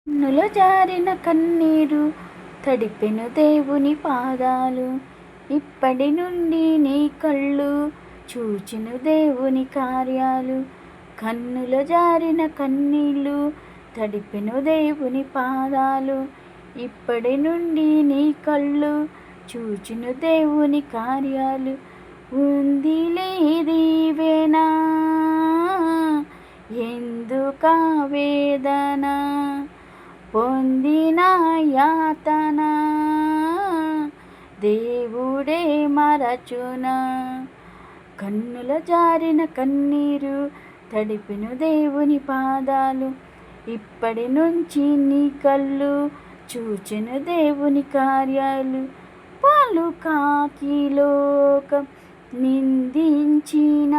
కన్నుల జారిన కన్నీరు తడిపెను దేవుని పాదాలు. ఇప్పటి నుండి నీ కళ్ళు చూచెను దేవుని కార్యాలు. కన్నుల జారిన కన్నీళ్ళు తడిపెను దేవుని పాదాలు. ఇప్పటి నుండి నీ కళ్ళు చూచెను దేవుని కార్యాలు. ఉందిలే దీవెనా, ఎందుకా వేదన, పొందిన యాతన దేవుడే మరచునా. కన్నుల జారిన కన్నీరు తడిపెను దేవుని పాదాలు. ఇప్పటి నుంచి నీ కళ్ళు చూచెను దేవుని కార్యాలు. పలుకాకి లోకం నిందించిన,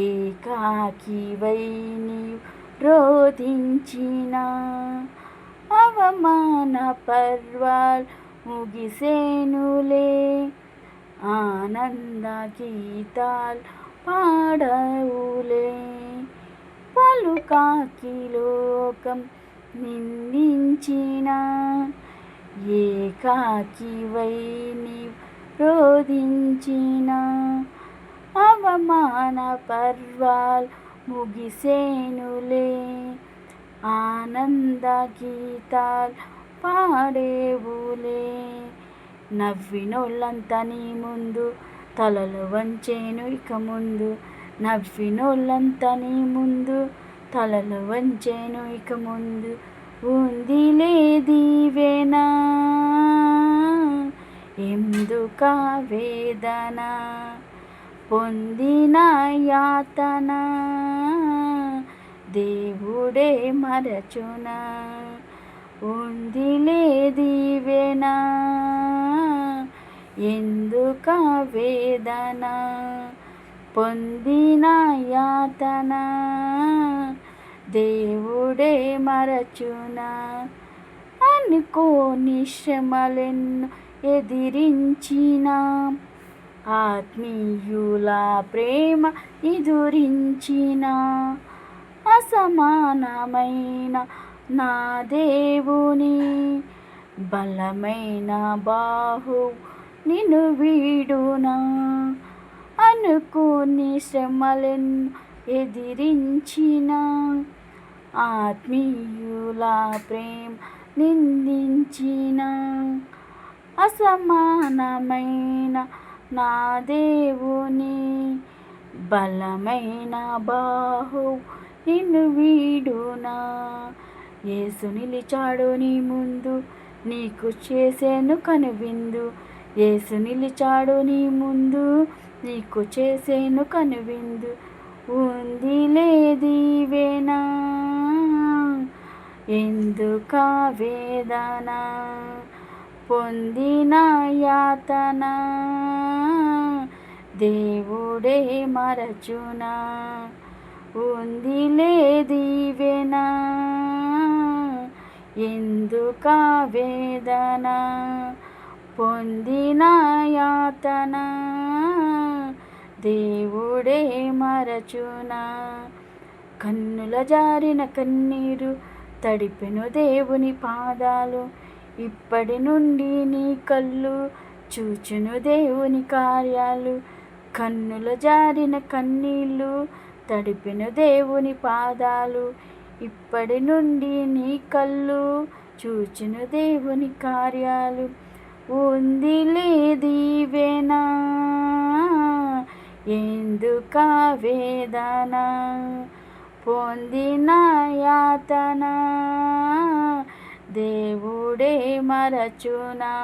ఏకాకివై నీవు రోధించిన, అవమాన పర్వాలు ముగిసేనులే, ఆనంద గీతాలు పాడవులే. పలుకాకి లోకం నిందించిన, ఏకాకివై నీవు రోధించిన, అవమాన పర్వాలు ముగిసేనులే, ఆనంద గీతాలు పాడేవులే. నవ్వినోళ్ళంతా నీ ముందు తలలు వంచేను ఇక ముందు. నవ్వినోళ్ళంతా నీ ముందు తలలు వంచేను ఇక ముందు. ఉందిలే దీవెనా, ఎందుకా వేదన, పొందిన యాతన దేవుడే మరచునా. ఉందిలే దీవెనా, ఎందుకా వేదన, పొందిన యాతన దేవుడే మరచునా. అనుకోని శ్రమలెన్నో ఎదిరించిన, ఆత్మీయుల ప్రేమ ఎదురించిన, అసమానమైన నా దేవుని బలమైన బాహు నిన్ను వీడునా. అనుకోని శ్రమలెన్నో ఎదిరించిన, ఆత్మీయుల ప్రేమ నిందించిన, అసమానమైన నా దేవుని బలమైన బాహు నిన్ను వీడునా. యేసు నిలిచాడు నీ ముందు, నీకు చేసేను కనువిందు. యేసు నిలిచాడు నీ ముందు, నీకు చేసేను కనువిందు. ఉందిలే దీవెనా, ఎందుకా వేదన, పొందిన యాతన దేవుడే మరచునా. ఉందిలే దీవెనా, ఎందుకా వేదన, పొందిన యాతన దేవుడే మరచునా. కన్నుల జారిన కన్నీరు తడిపెను దేవుని పాదాలు. ఇప్పటి నుండి నీ కళ్ళు చూచును దేవుని కార్యాలు. కన్నుల జారిన కన్నీళ్ళు తడిపెను దేవుని పాదాలు. ఇప్పటి నుండి నీ కళ్ళు చూచును దేవుని కార్యాలు. ఉందిలే దీవెనా, ఎందుకా వేదన, పొందిన యాతన దేవుడే మరచునా.